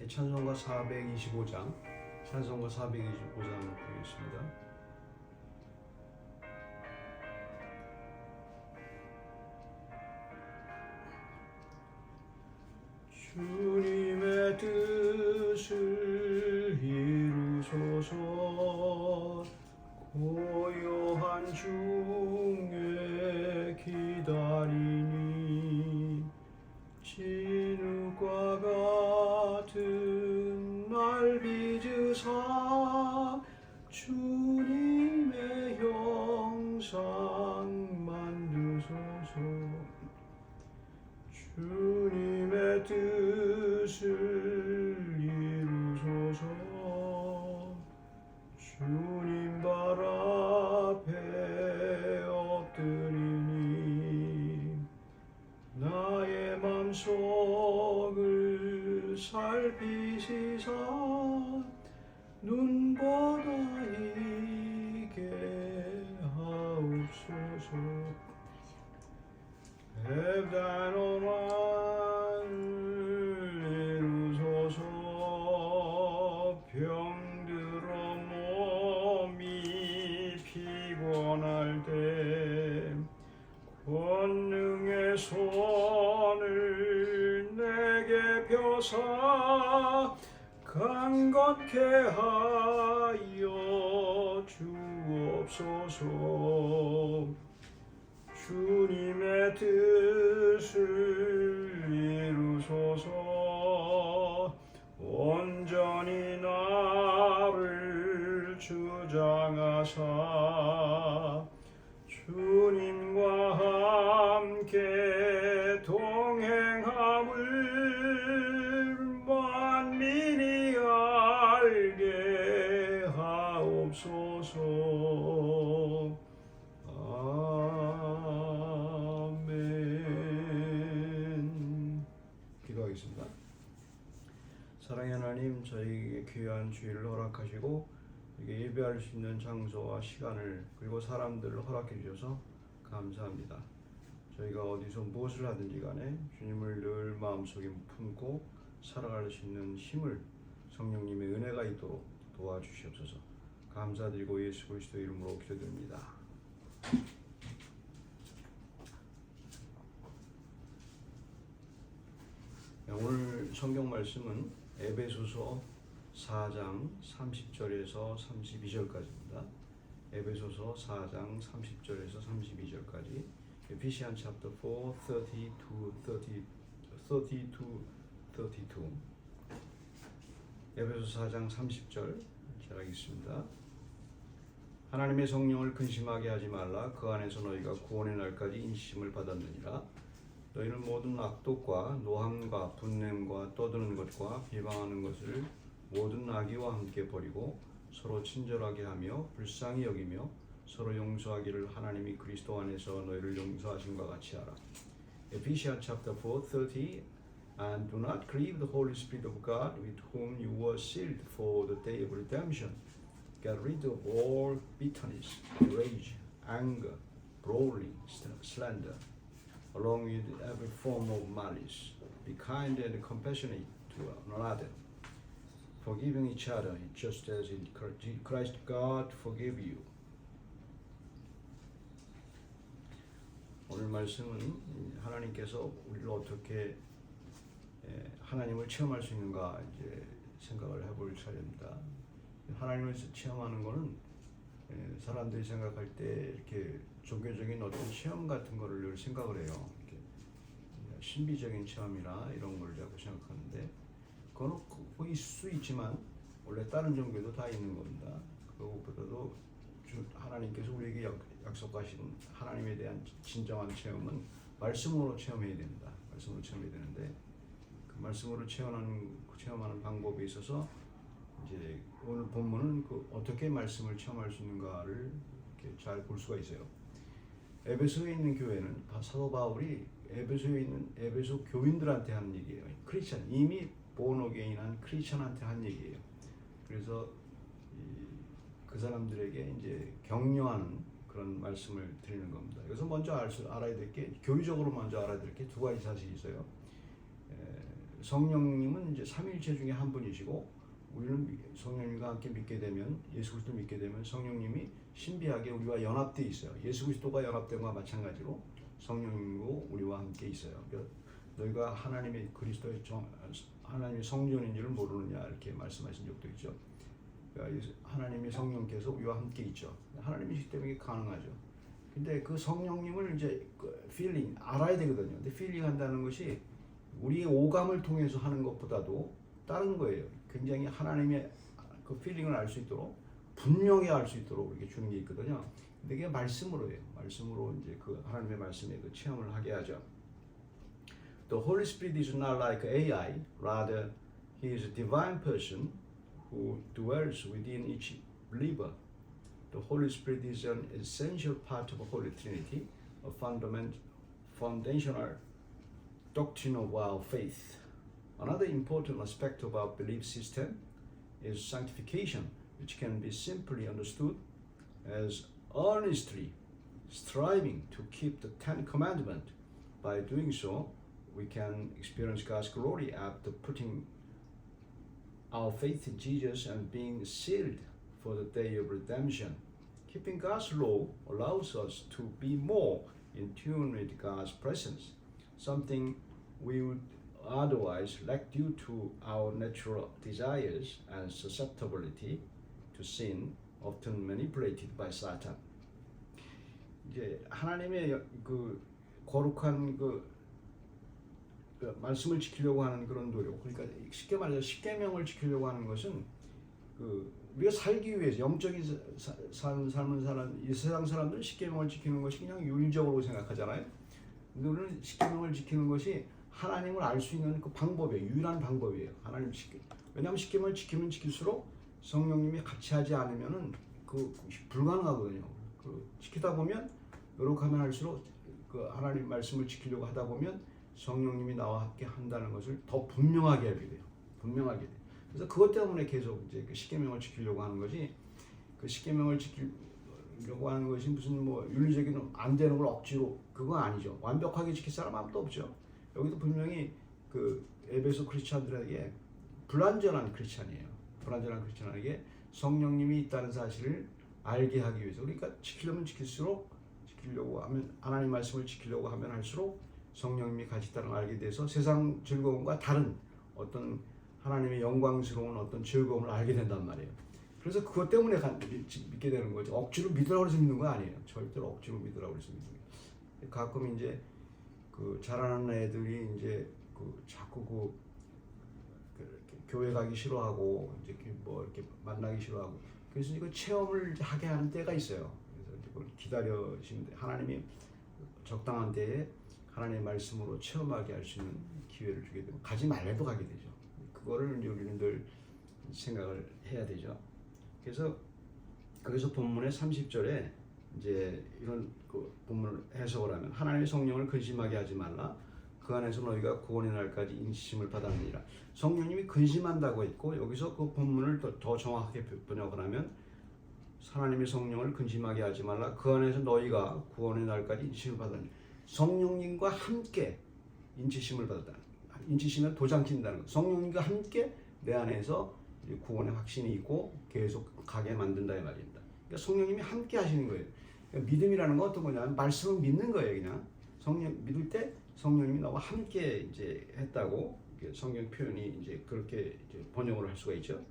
찬송가 425장 부르겠습니다. 주님의 뜻을 이루소서. 고요한 중에 기다리니 진흙과 같은 날 빚으사 주님의 형상 만드소서. 주님의 뜻을 이루소서. 주님 발 앞에 엎드리니 나의 맘속을 살피시사 눈보다 이게 하옵소서. heb단원을 이루소서. 병들어 몸이 피곤할 때 권능의 손을 내게 펴사 강건케 하여 주옵소서. 주님의 뜻을 이루소서. 온전히 나를 주장하사 주님과 함께 동행함을 만민이 알게 하옵소서. 아멘. 기도하겠습니다. 사랑의 하나님, 저희에게 귀한 주일을 허락하시고 이게 예배할 수 있는 장소와 시간을 그리고 사람들을 허락해 주셔서 감사합니다. 저희가 어디서 무엇을 하든지 간에 주님을 늘 마음속에 품고 살아갈 수 있는 힘을 성령님의 은혜가 있도록 도와주시옵소서. 감사드리고 예수 그리스도 이름으로 기도드립니다. 오늘 성경 말씀은 에베소서 4장 30절에서 32절까지입니다. 에베소서 4장 30절에서 32절까지. Ephesians chapter 4, 30 to 32. 에베소서 4장 30절 잘 하겠습니다. 하나님의 성령을 근심하게 하지 말라. 그 안에서 너희가 구원의 날까지 인치심을 받았느니라. 너희는 모든 악독과 노함과 분냄과 떠드는 것과 비방하는 것을 모든 악의와 함께 버리고 서로 친절하게 하며 불쌍히 여기며 서로 용서하기를 하나님이 그리스도 안에서 너희를 용서하신 것 같이 하라. Ephesians chapter 4, 30. And do not grieve the Holy Spirit of God, with whom you were sealed for the day of redemption. Get rid of all bitterness, rage, anger, brawling, slander, along with every form of malice. Be kind and compassionate to one another, forgiving each other, just as in Christ God forgave you. 오늘 말씀은 하나님께서 우리를 어떻게 하나님을 체험할 수 있는가 이제 생각을 해볼 차례입니다. 하나님을 체험하는 것은 사람들이 생각할 때 이렇게 종교적인 어떤 체험 같은 거를 늘 생각을 해요. 이렇게 신비적인 체험이나 이런 걸 자꾸 생각하는데 그건 있을 수 있지만 원래 다른 종교도 다 있는 겁니다. 그것보다도 하나님께서 우리에게 약속하신 하나님에 대한 진정한 체험은 말씀으로 체험해야 됩니다. 말씀으로 체험해야 되는데 그 말씀으로 체험하는 방법에 있어서 이제 오늘 본문은 어떻게 말씀을 체험할 수 있는가를 이렇게 잘 볼 수가 있어요. 에베소에 있는 교회는 사도 바울이 에베소에 있는 에베소 교인들한테 한 얘기예요. 크리스천, 이미 본 어게인한 크리스천한테 한 얘기예요. 그래서 그 사람들에게 이제 격려하는 그런 말씀을 드리는 겁니다. 여기서 먼저 알아야 될 게, 교리적으로 먼저 알아야 될 게 두 가지 사실이 있어요. 성령님은 이제 삼위일체 중에 한 분이시고 우리는 성령님과 함께 믿게 되면 예수 그리스도 믿게 되면 성령님이 신비하게 우리와 연합되어 있어요. 예수 그리스도가 연합된 것과 마찬가지로 성령님도 우리와 함께 있어요. 그러니까 너희가 하나님의 그리스도의 하나님의 성전인 줄을 모르느냐 이렇게 말씀하신 적도 있죠. 그러니까 하나님의 성령께서 우리와 함께 있죠. 하나님이시기 때문에 가능하죠. 근데 그 성령님을 이제 feeling 알아야 되거든요. 근데 feeling 한다는 것이 우리의 오감을 통해서 하는 것보다도 다른 거예요. 굉장히 하나님의 그 feeling을 알 수 있도록 분명히 알 수 있도록 이렇게 주는 게 있거든요. 근데 그게 말씀으로 해요. 말씀으로 이제 그 하나님의 말씀에 그 체험을 하게 하죠. The Holy Spirit is not like AI, rather He is a divine person who dwells within each believer. The Holy Spirit is an essential part of the Holy Trinity, a foundational doctrine of our faith. Another important aspect of our belief system is sanctification, which can be simply understood as earnestly striving to keep the Ten Commandments. By doing so, we can experience God's glory after putting our faith in Jesus and being sealed for the day of redemption. Keeping God's law allows us to be more in tune with God's presence, something we would otherwise lack due to our natural desires and susceptibility to sin, often manipulated by Satan. 이제 하나님의 그 거룩한 그 말씀을 지키려고 하는 그런 노력, 그러니까 쉽게 말해서 십계명을 지키려고 하는 것은 그 우리가 살기 위해서 영적인 삶을 사는 이 세상 사람들은 십계명을 지키는 것이 그냥 윤리적으로 생각하잖아요. 근데 우리는 십계명을 지키는 것이 하나님을 알 수 있는 그 방법이에요. 유일한 방법이에요. 하나님 왜냐하면 십계명을 지키면 지킬수록 성령님이 같이 하지 않으면은 그 불가능하거든요. 그 지키다 보면 노력하면 할수록 그 하나님 말씀을 지키려고 하다 보면 성령님이 나와 함께 한다는 것을 더 분명하게 하게 돼요. 분명하게 돼요. 그래서 그것 때문에 계속 이제 그 십계명을 지키려고 하는 거지. 그 십계명을 지키려고 하는 것이 무슨 뭐 윤리적인 안 되는 걸 억지로 그거 아니죠. 완벽하게 지킬 사람 아무도 없죠. 여기도 분명히 그 에베소 크리스찬들에게 불완전한 크리스찬이에요. 불완전한 크리스찬에게 성령님이 있다는 사실을 알게 하기 위해서. 그러니까 지키려면 지킬수록 지키려고 하면 하나님 말씀을 지키려고 하면 할수록 성령님이 같이 있다는 걸 알게 돼서 세상 즐거움과 다른 어떤 하나님의 영광스러운 어떤 즐거움을 알게 된단 말이에요. 그래서 그것 때문에 믿게 되는 거죠. 억지로 믿으라고 해서 믿는 거 아니에요. 절대로 억지로 믿으라고 해서 믿는 거예요. 가끔 이제 그 자라는 애들이 이제 그 자꾸 교회 가기 싫어하고 이제 뭐 이렇게 만나기 싫어하고 그래서 이거 체험을 하게 하는 때가 있어요. 그래서 그걸 기다리시면 돼. 하나님이 적당한 때에 하나님의 말씀으로 체험하게 할 수 있는 기회를 주게 되면 가지 말래도 가게 되죠. 그거를 이제 우리는 늘 생각을 해야 되죠. 그래서 본문의 30절에 이제 이런 그 본문을 해석을 하면 하나님의 성령을 근심하게 하지 말라. 그 안에서 너희가 구원의 날까지 인치심을 받았느니라. 성령님이 근심한다고 했고 여기서 그 본문을 더 정확하게 번역을 하면 하나님의 성령을 근심하게 하지 말라. 그 안에서 너희가 구원의 날까지 인치심을 받았느니라. 성령님과 함께 인치심을 받았다. 인치심은 도장친다는 거. 성령님과 함께 내 안에서 구원의 확신이 있고 계속 가게 만든다 이 말입니다. 그러니까 성령님이 함께 하시는 거예요. 그러니까 믿음이라는 건 어떤 거냐면 말씀을 믿는 거예요. 그냥 성령 믿을 때 성령님이 나와 함께 이제 했다고 성경 표현이 이제 그렇게 이제 번역을 할 수가 있죠.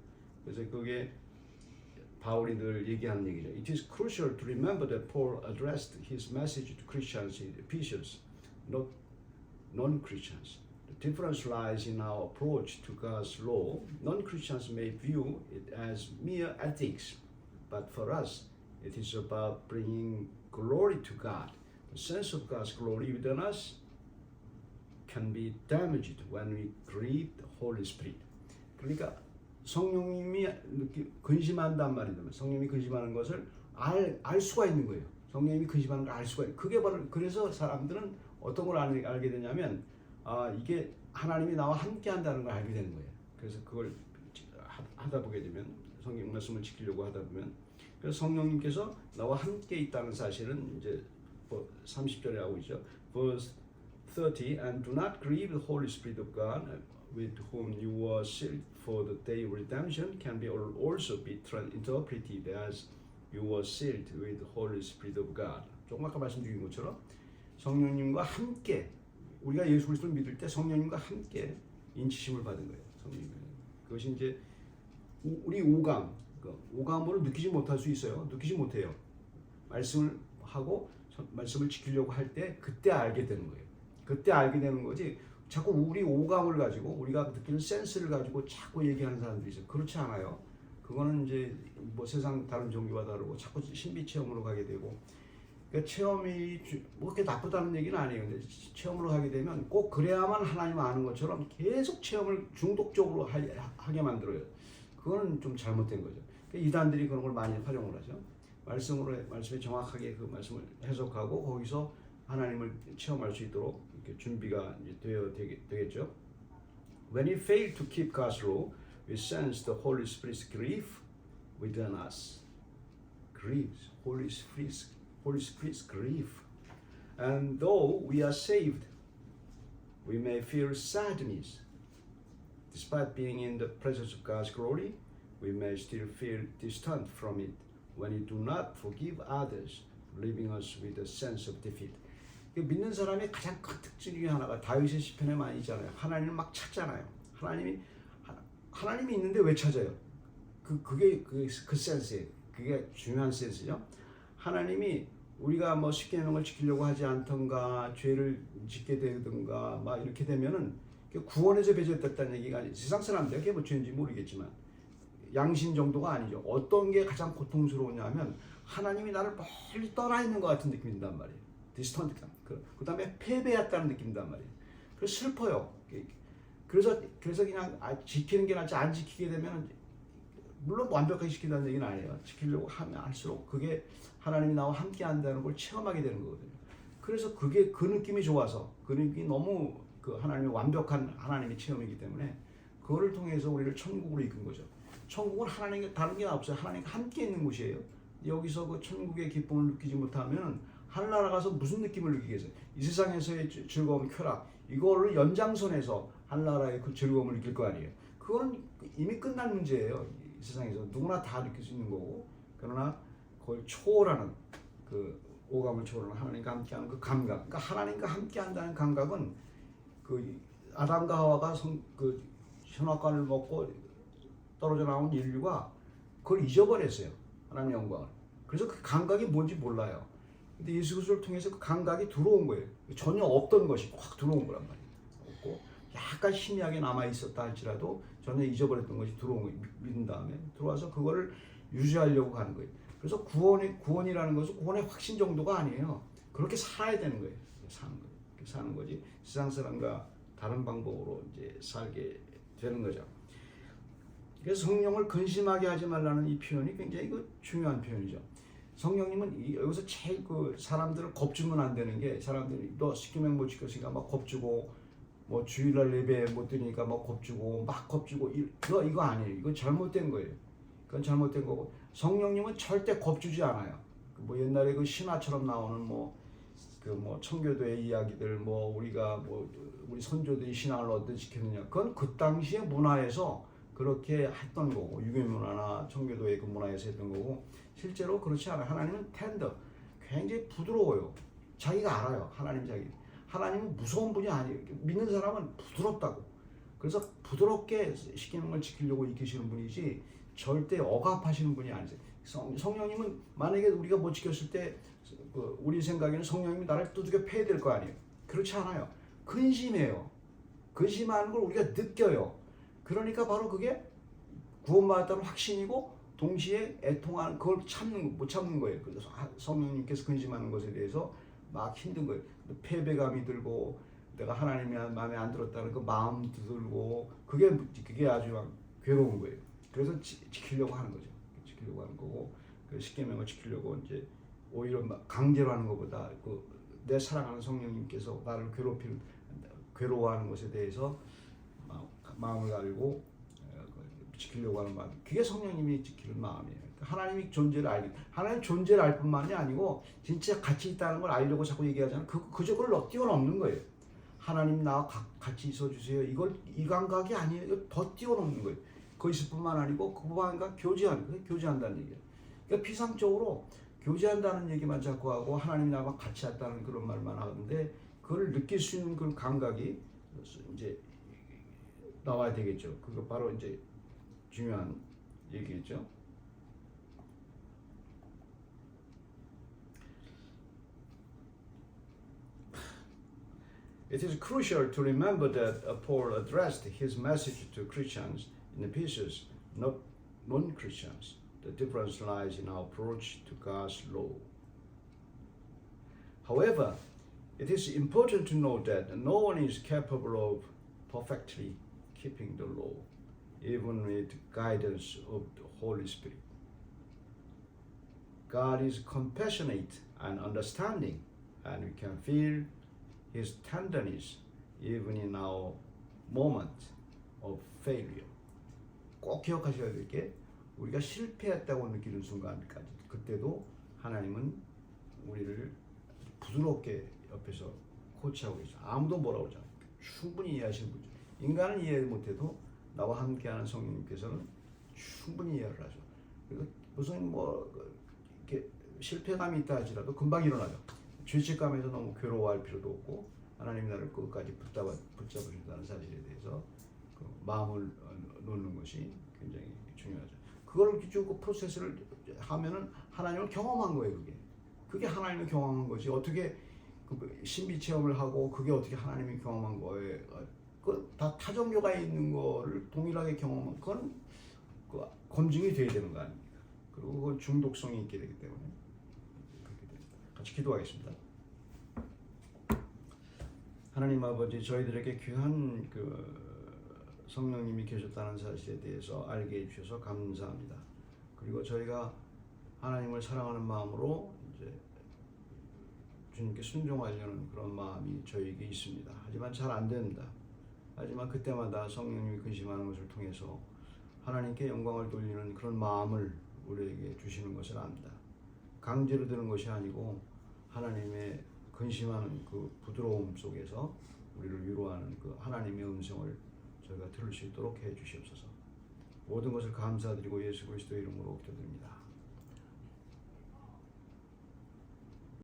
그래서 그게 바울이 늘 얘기하는 얘기죠. It is crucial to remember that Paul addressed his message to Christians in Ephesians, not non-Christians. The difference lies in our approach to God's law. Non-Christians may view it as mere ethics, but for us, it is about bringing glory to God. The sense of God's glory within us can be damaged when we grieve the Holy Spirit. 그러니까 성령님이 근심한단 말이죠. 성령님이 근심하는 것을 알 수가 있는 거예요. 성령님이 근심하는 걸 알 수가 있어요. 그게 바로 그래서 사람들은 어떤 걸 알게 되냐면 이게 하나님이 나와 함께 한다는 걸 알게 되는 거예요. 그래서 그걸 하다 보게 되면 성경 말씀을 지키려고 하다 보면 그래서 성령님께서 나와 함께 있다는 사실은 이제 30절에 하고 있죠. Verse 30 and do not grieve the Holy Spirit of God with whom you were sealed for the day of redemption can be also be interpreted as you were sealed with the Holy Spirit of God. 조금 아까 말씀드린 것처럼 성령님과 함께 우리가 예수 그리스도를 믿을 때 성령님과 함께 인치심을 받은 거예요. 성령님. 그것이 이제 우리 오감, 오감으로 느끼지 못할 수 있어요. 느끼지 못해요. 말씀을 하고 말씀을 지키려고 할 때 그때 알게 되는 거예요. 그때 알게 되는 거지. 자꾸 우리 오감을 가지고 우리가 느끼는 센스를 가지고 자꾸 얘기하는 사람들이 있어요. 그렇지 않아요. 그거는 이제 뭐 세상 다른 종교와 다르고 자꾸 신비 체험으로 가게 되고. 그러니까 체험이 뭐 그렇게 나쁘다는 얘기는 아니에요. 근데 체험으로 가게 되면 꼭 그래야만 하나님 아는 것처럼 계속 체험을 중독적으로 하게 만들어요. 그거는 좀 잘못된 거죠. 그러니까 이단들이 그런 걸 많이 활용을 하죠. 말씀에 정확하게 그 말씀을 해석하고 거기서 하나님을 체험할 수 있도록 이렇게 준비가 이제 되겠죠. When we fail to keep God's law, we sense the Holy Spirit's grief within us. Grieves, Holy Spirit's grief. And though we are saved, we may feel sadness. Despite being in the presence of God's glory, we may still feel distant from it when we do not forgive others, leaving us with a sense of defeat. 믿는 사람의 가장 큰 특징 중에 하나가 다윗의 시편에 많이 있잖아요. 하나님을 막 찾잖아요. 하나님이 있는데 왜 찾아요? 그게 그 센스예요. 그게 중요한 센스죠. 하나님이 우리가 뭐 십계명을 지키려고 하지 않던가 죄를 짓게 되든가 막 이렇게 되면은 구원에서 배제됐다는 얘기가 아니에요. 세상 사람들 그게 뭐 죄인지 모르겠지만 양심 정도가 아니죠. 어떤 게 가장 고통스러우냐면 하나님이 나를 멀리 떠나 있는 것 같은 느낌이 든단 말이에요. 디스턴트감. 그 다음에 패배했다는 느낌이단 말이에요. 그래서 슬퍼요. 그래서 그냥 지키는 게 낫지 안 지키게 되면 물론 완벽하게 지킨다는 얘기는 아니에요. 지키려고 하면 할수록 그게 하나님이 나와 함께 한다는 걸 체험하게 되는 거거든요. 그래서 그 느낌이 좋아서 그 느낌이 너무 그 하나님의 완벽한 하나님의 체험이기 때문에 그거를 통해서 우리를 천국으로 이끈 거죠. 천국은 하나님과 다른 게 없어요. 하나님과 함께 있는 곳이에요. 여기서 그 천국의 기쁨을 느끼지 못하면 하늘나라 가서 무슨 느낌을 느끼겠어요? 이 세상에서의 즐거움, 쾌락 이거를 연장선에서 하늘나라의 그 즐거움을 느낄 거 아니에요. 그거는 이미 끝난 문제예요. 이 세상에서 누구나 다 느낄 수 있는 거고 그러나 그걸 초월하는 그 오감을 초월하는 하나님과 함께하는 그 감각. 그러니까 하나님과 함께한다는 감각은 그 아담과 하와가 그 선악과를 먹고 떨어져 나온 인류가 그걸 잊어버렸어요. 하나님의 영광을. 그래서 그 감각이 뭔지 몰라요. 근데 예수 그리스도를 통해서 그 감각이 들어온 거예요. 전혀 없던 것이 확 들어온 거란 말이에요. 없고 약간 희미하게 남아 있었다 할지라도 전혀 잊어버렸던 것이 들어온 거예요. 믿은 다음에 들어와서 그거를 유지하려고 하는 거예요. 그래서 구원이라는 것은 구원의 확신 정도가 아니에요. 그렇게 살아야 되는 거예요. 사는 거지. 세상 사람과 다른 방법으로 이제 살게 되는 거죠. 그래서 성령을 근심하게 하지 말라는 이 표현이 굉장히 중요한 표현이죠. 성령님은 여기서 제일 그 사람들을 겁주면 안 되는 게 사람들이 너 십계명 못 지켰으니까 막 겁주고 뭐 주일날 예배 못 드리니까 막 겁주고 이거 아니에요. 이건 잘못된 거예요. 그건 잘못된 거고 성령님은 절대 겁주지 않아요. 뭐 옛날에 그 신화처럼 나오는 뭐 청교도의 이야기들 우리가 우리 선조들이 신앙을 어떻게 지켰느냐 그건 그 당시의 문화에서 그렇게 했던 거고 유교 문화나 청교도의 그 문화에서 했던 거고 실제로 그렇지 않아요. 하나님은 텐더 굉장히 부드러워요. 자기가 알아요. 하나님은 무서운 분이 아니에요. 믿는 사람은 부드럽다고. 그래서 부드럽게 십계명을 지키려고 이끄시는 분이지 절대 억압하시는 분이 아니세요. 성령님은 만약에 우리가 못 지켰을 때 우리 생각에는 성령님이 나를 두들겨 패야 될 거 아니에요. 그렇지 않아요. 근심해요. 근심하는 걸 우리가 느껴요. 그러니까 바로 그게 구원받았다는 확신이고 동시에 애통하는 그걸 못 참는 거예요. 그래서 성령님께서 근심하는 것에 대해서 막 힘든 거예요. 패배감이 들고 내가 하나님이 마음에 안 들었다는 그 마음도 들고 그게 아주 막 괴로운 거예요. 그래서 지키려고 하는 거죠. 지키려고 하는 거고 그 십계명을 지키려고 이제 오히려 강제로 하는 것보다 내 사랑하는 성령님께서 나를 괴로워하는 것에 대해서 마음을 가지고 지키려고 하는 마음. 그게 성령님이 지키는 마음이에요. 하나님의 존재를 하나님 존재를 알 뿐만이 아니고 진짜 같이 있다는 걸 알려고 자꾸 얘기하잖아요. 그저 그걸 뛰어넘는 거예요. 하나님 나와 같이 있어 주세요. 이 감각이 아니에요. 이거 더 뛰어넘는 거예요. 거기서뿐만 아니고 그뿐만 아니라 교제한다는 얘기예요. 그러니까 피상적으로 교제한다는 얘기만 자꾸 하고 하나님 나와 같이 한다는 그런 말만 하는데 그걸 느낄 수 있는 그런 감각이 이제 나와야 되겠죠. 그거 바로 이제 중요한 얘기겠죠. It is crucial to remember that Paul addressed his message to Christians in Ephesus, not non-Christians. The difference lies in our approach to God's law. However, it is important to note that no one is capable of perfectly keeping the law, even with guidance of the Holy Spirit. God is compassionate and understanding, and we can feel His tenderness even in our moment of failure. 꼭 기억하셔야 될 게 우리가 실패했다고 느끼는 순간까지 그때도 하나님은 우리를 부드럽게 옆에서 코치하고 계셔. 아무도 뭐라고 하지 않아요. 충분히 이해하시는 분이죠. 인간은 이해 못해도 나와 함께하는 성령님께서는 충분히 이해를 하죠. 그리고 무슨 뭐 이렇게 실패감이 있다 하지라도 금방 일어나죠. 죄책감에서 너무 괴로워할 필요도 없고 하나님이 나를 끝까지 붙잡으신다는 사실에 대해서 그 마음을 놓는 것이 굉장히 중요하죠. 그걸 쭉 프로세스를 하면은 하나님을 경험한 거예요. 그게 하나님을 경험한 거지. 어떻게 그 신비 체험을 하고 그게 어떻게 하나님이 경험한 거예요. 그 다 타종교가 있는 거를 동일하게 경험한 그건 그 검증이 돼야 되는 거 아닙니까? 그리고 그건 중독성이 있게 되기 때문에 그렇게 됩니다. 같이 기도하겠습니다. 하나님 아버지, 저희들에게 귀한 그 성령님이 계셨다는 사실에 대해서 알게 해주셔서 감사합니다. 그리고 저희가 하나님을 사랑하는 마음으로 이제 주님께 순종하려는 그런 마음이 저에게 있습니다. 하지만 잘 안 됩니다. 하지만 그때마다 성령님이 근심하는 것을 통해서 하나님께 영광을 돌리는 그런 마음을 우리에게 주시는 것을 압니다. 강제로 되는 것이 아니고 하나님의 근심하는 그 부드러움 속에서 우리를 위로하는 그 하나님의 음성을 저희가 들을 수 있도록 해 주시옵소서. 모든 것을 감사드리고 예수 그리스도의 이름으로 기도드립니다.